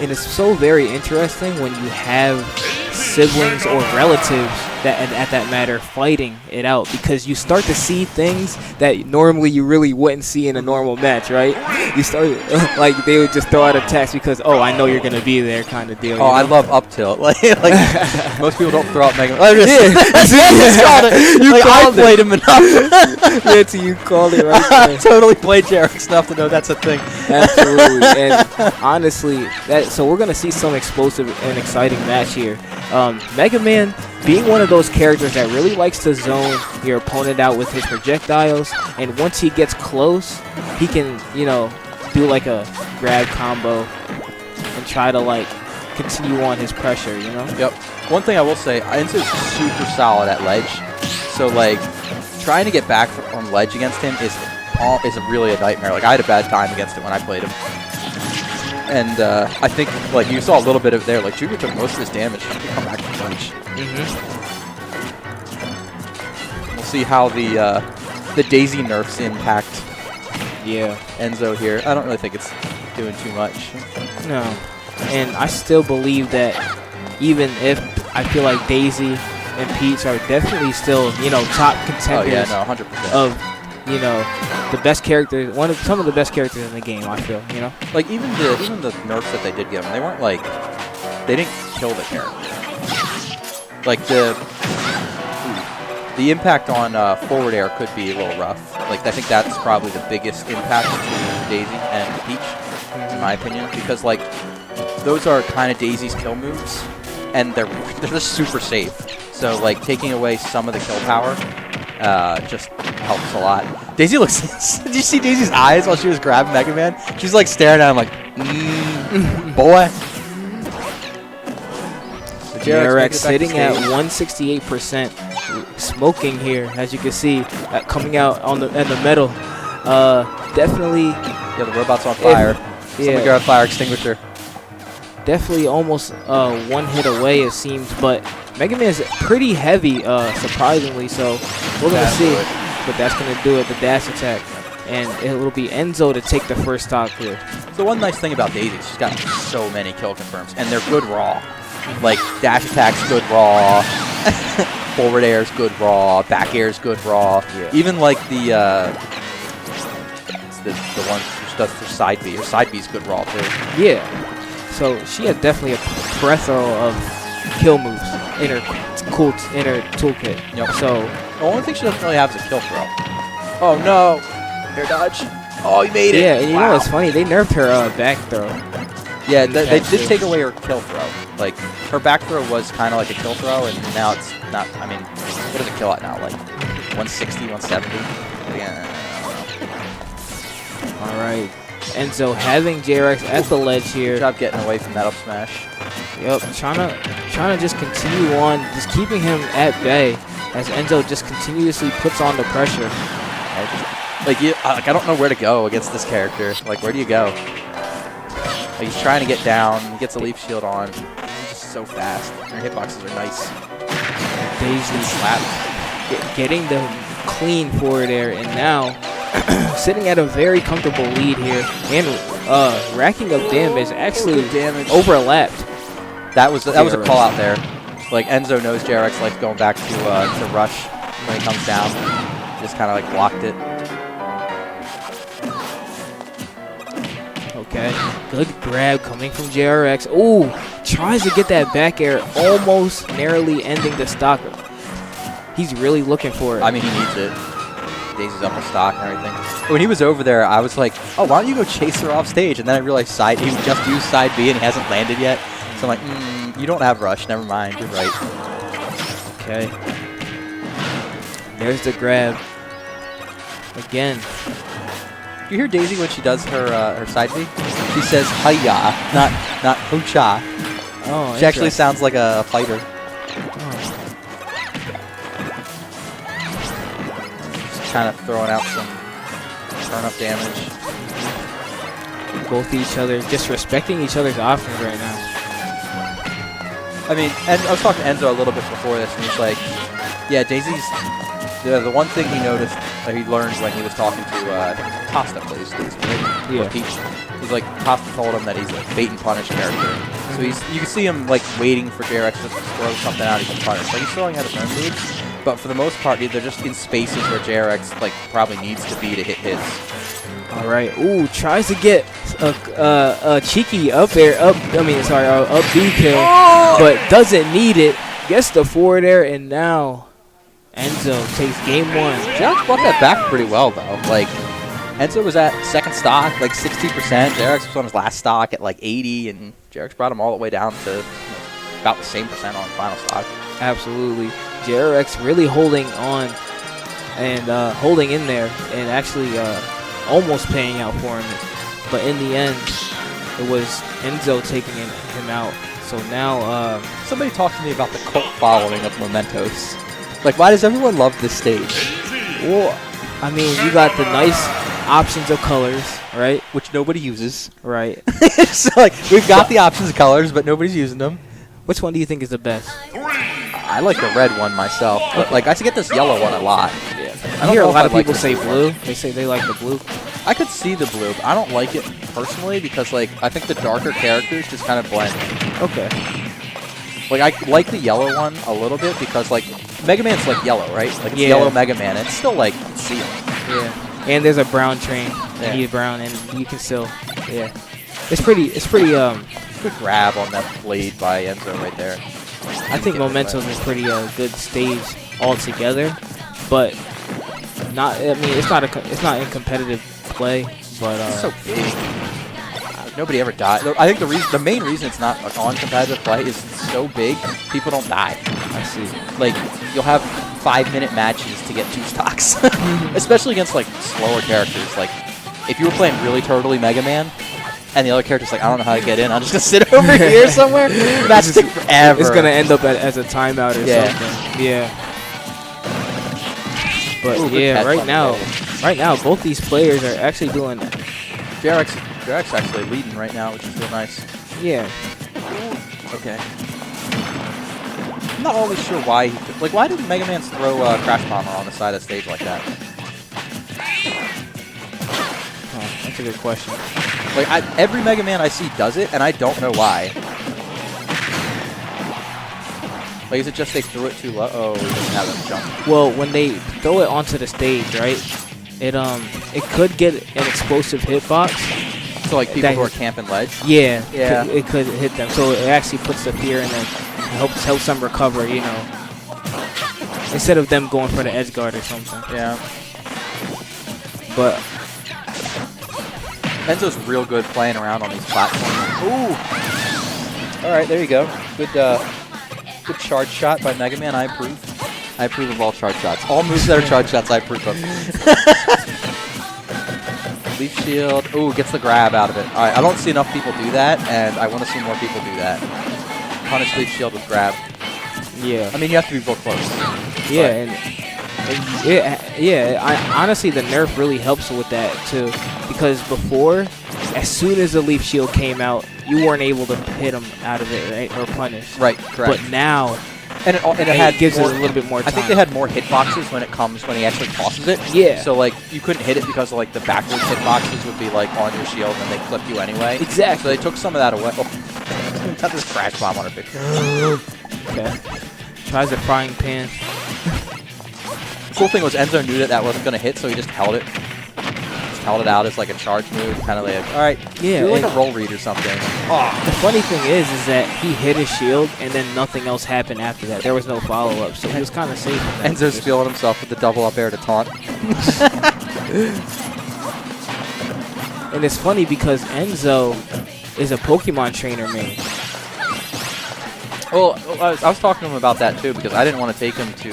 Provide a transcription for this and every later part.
And it's so very interesting when you have siblings or relatives that at that matter fighting it out, because you start to see things that normally you really wouldn't see in a normal match, right? You start like they would just throw out attacks because, oh, I know you're gonna be there, kind of deal. Oh, I love up tilt. like most people don't throw out Mega Man. Yeah, I played him enough. Yeah, so you called it right there. I totally played JRX enough to know that's a thing. Absolutely, and honestly, so we're gonna see some explosive and exciting match here. Mega Man being one of those characters that really likes to zone your opponent out with his projectiles, and once he gets close, he can, do like a grab combo and try to like continue on his pressure, Yep. One thing I will say, Enzo's super solid at ledge, so like trying to get back on ledge against him is really a nightmare. Like I had a bad time against it when I played him. And I think, like, you saw a little bit of there. Like, Junior took most of his damage to come back from ledge. We'll see how the Daisy nerfs impact Enzo here. I don't really think it's doing too much. No. And I still believe that even if I feel like Daisy and Peach are definitely still, top contenders. Oh, yeah, no, 100%. Of, the best characters, some of the best characters in the game, I feel, Like, even the nerfs that they did give him, they weren't like, they didn't kill the character. Like, the impact on forward air could be a little rough. Like, I think that's probably the biggest impact between Daisy and Peach, in my opinion, because, like, those are kind of Daisy's kill moves, and they're just super safe. So, like, taking away some of the kill power just helps a lot. Daisy looks... Did you see Daisy's eyes while she was grabbing Mega Man? She's, like, staring at him like, boy. JRX sitting at 168%, smoking here, as you can see, something out in the middle. Definitely... Yeah, the robot's on fire. Somebody grab a fire extinguisher. Definitely almost one hit away, it seems, but Mega Man is pretty heavy, surprisingly, so we're going to see. But that's going to do it, the dash attack. And it'll be Enzo to take the first stock here. So one nice thing about Daisy, she's got so many kill confirms, and they're good raw. Like, dash attack's good raw, forward air's good raw, back air's good raw. Yeah. Even like the one who does for side B, or side B's good raw too. Yeah. So she has definitely a plethora of kill moves in her toolkit. Yep. So the only thing she doesn't really have is a kill throw. Oh no! Air dodge. Oh, he made it. Yeah, and you know what's funny? They nerfed her back throw. Yeah, they did take away her kill throw. Like, her back throw was kind of like a kill throw, and now it's not. I mean, what does it kill at now? Like 160, 170? Yeah. All right. Enzo having JRX at the ledge here. Good job getting away from that up smash. Yep, trying to just continue on, just keeping him at bay as Enzo just continuously puts on the pressure. I don't know where to go against this character. Like, where do you go? Like, he's trying to get down. He gets a leaf shield on. He's just so fast. Their hitboxes are nice. Daisy slap, getting the clean forward air, and now sitting at a very comfortable lead here and racking up damage. Actually, overlapped. That was a call out there. Like, Enzo knows JRX likes going back to rush when he comes down. Just kind of like blocked it. Okay, good grab coming from JRX. Ooh, tries to get that back air, almost narrowly ending the stock. He's really looking for it. I mean, he needs it. Daisy's up a stock and everything. When he was over there, I was like, oh, why don't you go chase her off stage? And then I realized he just used side B and he hasn't landed yet. So I'm like, you don't have rush. Never mind. You're right. Okay. There's the grab. Again. You hear Daisy when she does her side B? She says hiya, not hoocha. Oh, she actually sounds like a fighter. Just kind of throwing out some turn-up damage. Both each other, just respecting each other's options right now. I mean, and I was talking to Enzo a little bit before this, and he's like, yeah, Daisy's... The one thing he noticed, he learned when he was talking to, I think Costa plays Daisy, right? Yeah. Peach, is because like Costa told him that he's a bait and punish character. So you can see him like waiting for JRX just to throw something out he can punish. So he's throwing out his own moves, but for the most part, they're just in spaces where JRX like probably needs to be to hit his. All right. Ooh, tries to get a cheeky up B kill, but doesn't need it. Gets the forward air, and now Enzo takes game 1. JRX brought that back pretty well though. Like Enzo was at second stock, like 60%. JRX was on his last stock at like 80, and JRX brought him all the way down to about the same percent on final stock. Absolutely. JRX really holding on and holding in there, and actually almost paying out for him. But in the end, it was Enzo taking him out. So now somebody talk to me about the cult following of Mementos. Like, why does everyone love this stage? Well, I mean, you got the nice options of colors, right? Which nobody uses. Right. So, like, we've got the options of colors, but nobody's using them. Which one do you think is the best? I like the red one myself, but like I get this yellow one a lot. Yeah. I hear a lot of people say blue. They say they like the blue. I could see the blue, but I don't like it personally because like I think the darker characters just kind of blend. Okay. Like I like the yellow one a little bit because like Mega Man's like yellow, right? Like it's Yeah. yellow Mega Man. It's still like you can see it. Yeah. And there's a brown train. Yeah. He's brown, and you can still. Yeah. It's pretty. Good grab on that blade by Enzo right there. I think Mementos is pretty good stage altogether, but not. I mean, it's not in competitive play, but It's so big. Nobody ever died. I think the main reason it's not on competitive play is it's so big, people don't die. I see. Like you'll have 5-minute matches to get 2 stocks, especially against like slower characters. Like if you were playing really turtly Mega Man. And the other character's like, I don't know how to get in. I'm just going to sit over here somewhere. That's take forever. It's going to end up as a timeout or something. Yeah. But ooh, yeah, right now, both these players are actually doing that. JRX actually leading right now, which is real nice. Yeah. Okay. I'm not always sure why he could, like, why did Mega Man throw Crash Bomber on the side of the stage like that? Oh, that's a good question. Like, every Mega Man I see does it, and I don't know why. Like, is it just they threw it too low? Oh, he doesn't have a jump. Well, when they throw it onto the stage, right, it could get an explosive hitbox. So, like, people who are camping ledge? Yeah. Yeah. It could hit them. So it actually puts the fear in them. It helps them recover, you know, instead of them going for the edge guard or something. Yeah. But Enzo's real good playing around on these platforms. Ooh! All right, there you go. Good charge shot by Mega Man. I approve. I approve of all charge shots. All moves that are charge shots, I approve of. Leaf shield. Ooh, gets the grab out of it. All right, I don't see enough people do that, and I want to see more people do that. Punish leaf shield with grab. yeah. I mean, you have to be real close. Yeah, honestly, the nerf really helps with that too, because before, as soon as the leaf shield came out, you weren't able to hit him out of it, right, or punish. Right, correct. But now, and it gives more, it a little bit more time. I think they had more hitboxes when he actually tosses it. Yeah. So like you couldn't hit it because like the backwards hitboxes would be like on your shield and they clip you anyway. Exactly. So they took some of that away. Oh, got this crash bomb on her face. Okay. Tries a frying pan. The cool thing was Enzo knew that wasn't going to hit, so he just held it. Just held it out as like a charge move, kind of like, all right, Yeah, do like a roll read or something. Oh, the funny thing is that he hit his shield and then nothing else happened after that. There was no follow-up, so he was kind of safe. Enzo's feeling himself with the double up air to taunt. And it's funny because Enzo is a Pokemon trainer, man. Well, I was talking to him about that too because I didn't want to take him to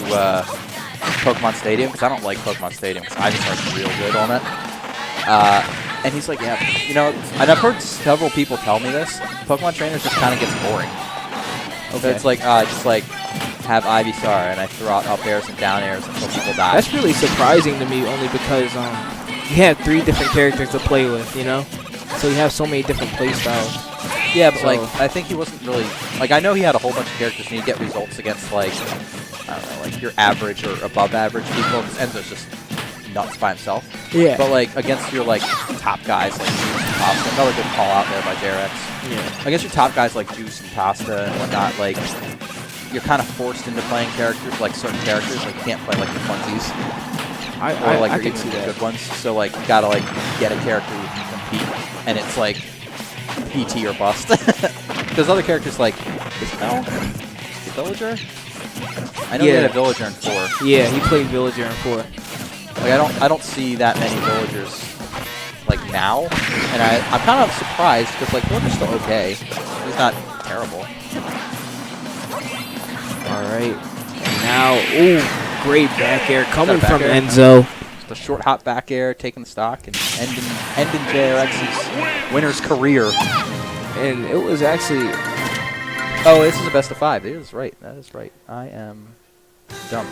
Pokemon Stadium because I don't like Pokemon Stadium because I just like real good on it. And he's like, yeah, you know, and I've heard several people tell me this. Pokemon trainers just kind of gets boring. Okay. So it's like, I just like have Ivysaur and I throw out up airs and down airs until people die. That's really surprising to me, only because you have 3 different characters to play with, you know, so you have so many different play styles. Yeah, but like I think he wasn't really like I know he had a whole bunch of characters and he'd get results against like I don't know, like your average or above average people. Because Enzo's just nuts by himself. Yeah. But like against your like top guys like Pasta. Another good call out there by JRX. Yeah. I guess your top guys like Juice and Pasta and whatnot, like, you're kind of forced into playing characters, like certain characters. Like, you can't play like the funsies. Or like I you're can see the that. good ones. So like you gotta like get a character who can compete, and it's like PT or bust. Because other characters like is Mel the Villager? I know he had a Villager in 4. Yeah, he played Villager in 4. Like I don't see that many Villagers like now, and I'm kind of surprised because like Villager's still okay. He's not terrible. All right, and now great back air coming Back from air. Enzo. The short hop back air, taking the stock, and ending JRX's winner's career. And it was actually Oh, this is a best of 5. That is right. That is right. I am dumb.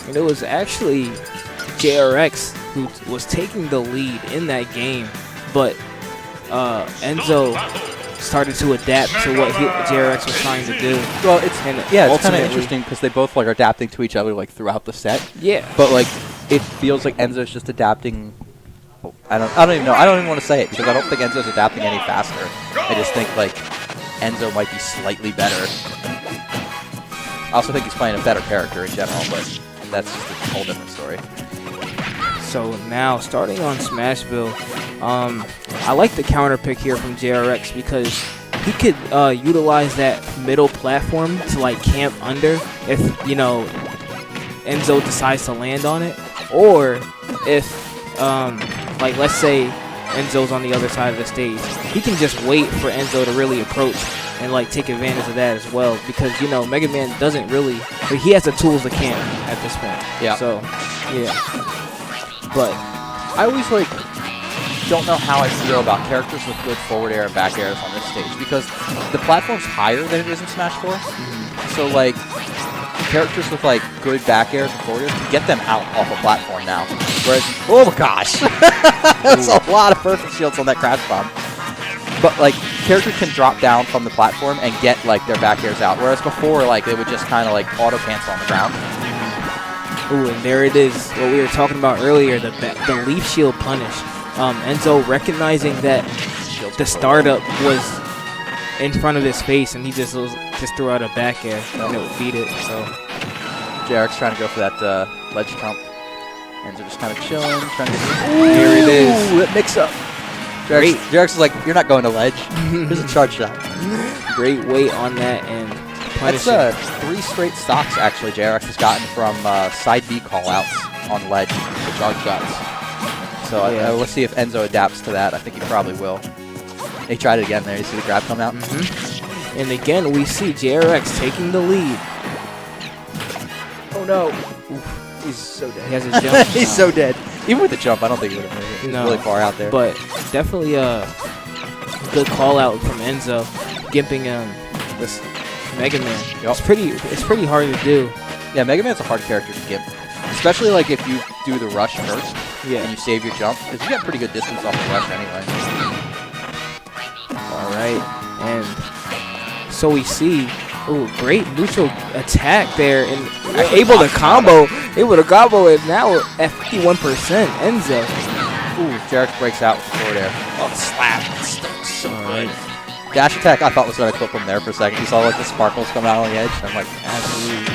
And it was actually JRX who was taking the lead in that game, but Enzo started to adapt to what JRX was trying to do. Well, it's kind of ultimately- interesting because they both like are adapting to each other like throughout the set. Yeah, But like it feels like Enzo's just adapting. I don't even know. I don't even want to say it because I don't think Enzo's adapting any faster. I just think like Enzo might be slightly better. I also think he's playing a better character in general, but that's just a whole different story. so now starting on Smashville, I like the counter pick here from JRX because he could utilize that middle platform to like camp under if, you know, Enzo decides to land on it, or if like let's say Enzo's on the other side of the stage, he can just wait for Enzo to really approach and like take advantage of that as well, because you know Mega Man doesn't really, like, he has the tools to camp at this point. Yeah. So yeah, but I always like don't know how I feel about characters with good forward air and back airs on this stage because the platform's higher than it is in Smash 4. So like characters with like good back airs and forward airs can get them out off a platform now. Whereas, oh my gosh, that's a lot of perfect shields on that crash bomb. But like characters can drop down from the platform and get like their back airs out. Whereas before, like they would just kind of like auto cancel on the ground. ooh, and there it is, what we were talking about earlier, the leaf shield punish. Enzo recognizing that Shields the were startup was in front of his face, and he just threw out a back air and it beat it. So JRX trying to go for that ledge jump. Enzo just kind of chilling, trying to get here it is. Ooh, that mix up. Great. JRX is like, you're not going to ledge. Here's a charge shot. Great weight on that and That's punishing. 3 straight stocks, actually, JRX has gotten from side B call-outs on ledge for charge shots. So Yeah. let's see if Enzo adapts to that. I think he probably will. He tried it again there. You see the grab come out? And again, we see JRX taking the lead. Oh, no. He's so dead. He has a jump. He's so dead. Even with the jump, I don't think he would have made it. He's No. really far out there. But definitely a good call out from Enzo, gimping this Mega Man. Yep. It's pretty hard to do. Yeah, Mega Man's a hard character to gimp. Especially like if you do the rush first Yeah. and you save your jump. Because you get pretty good distance off the rush anyway. All right, and so we see, ooh, great neutral attack there, and able to combo it now at 51%. Enzo. Ooh, JRX breaks out with the forward air. Oh, slap. So good. Dash attack, I thought was going to clip him there for a second. You saw like the sparkles come out on the edge. I'm like, Absolutely.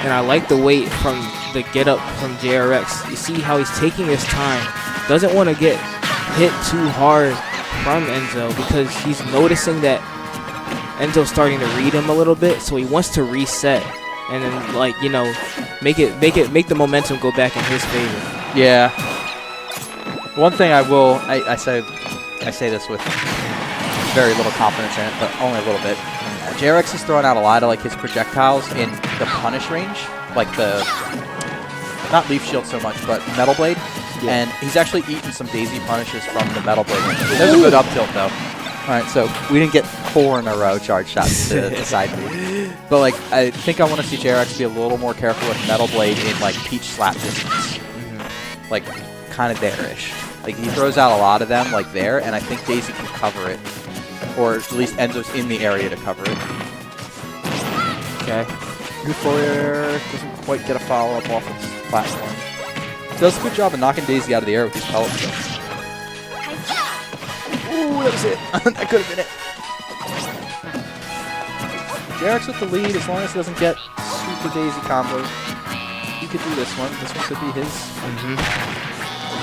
And I like the weight from the get up from JRX. You see how he's taking his time. Doesn't want to get hit too hard from Enzo because he's noticing that Enzo's starting to read him a little bit, so he wants to reset and then, like, you know, make the momentum go back in his favor. yeah. One thing I say this with very little confidence in it, but only a little bit. JRX is throwing out a lot of like his projectiles in the punish range, like the not leaf shield so much, but metal blade. Yeah. And he's actually eaten some daisy punishes from the metal blade range. There's a good up tilt though. All right, so we didn't get 4 in a row charge shots to the side B. But like, I think I want to see JRX be a little more careful with metal blade in like peach slap distance, like kind of there-ish. Like he throws out a lot of them like there, and I think Daisy can cover it, or at least Enzo's in the area to cover it. Okay. Good forward air, doesn't quite get a follow-up off its platform. Does a good job of knocking Daisy out of the air with these pellet kills. Ooh, that was it. That could have been it. JRX with the lead, as long as he doesn't get super daisy combos. He could do this one. This one could be his.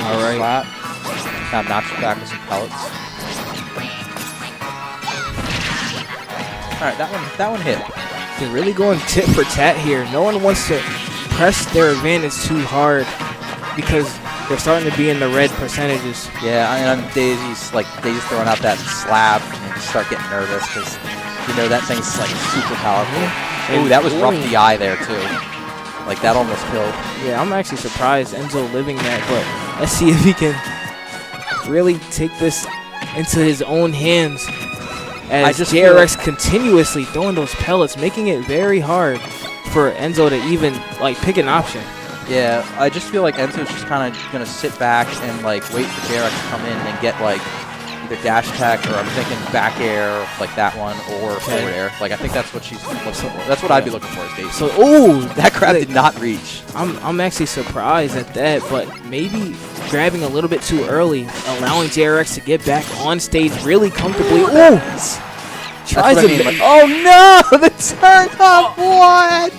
All right. Flat. Now knocks it back with some pellets. All right, that one hit. They're really going tit for tat here. No one wants to press their advantage too hard because they're starting to be in the red percentages. Yeah, and Daisy's throwing out that slab, and you start getting nervous because you know that thing's like super powerful. Ooh, that was rough DI there too. Like that almost killed. Yeah, I'm actually surprised Enzo living that, but let's see if he can really take this into his own hands. As JRX continuously throwing those pellets, making it very hard for Enzo to even like pick an option. Yeah, I just feel like Enzo's just kind of gonna sit back and like wait for JRX to come in and get like either dash attack or I'm thinking back air like that one or forward air. Like I think that's what she's looking for. That's what I'd be looking for as Daisy. So ooh, that grab did not reach. I'm actually surprised at that, but maybe grabbing a little bit too early, allowing JRX to get back on stage really comfortably. Ooh! Tries to like, oh no! The turn up, what?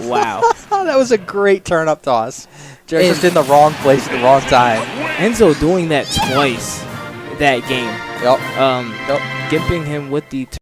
Wow. That was a great turn up toss. JRX just in the wrong place at the wrong time. Enzo doing that twice that game. Yep. Gimping him with the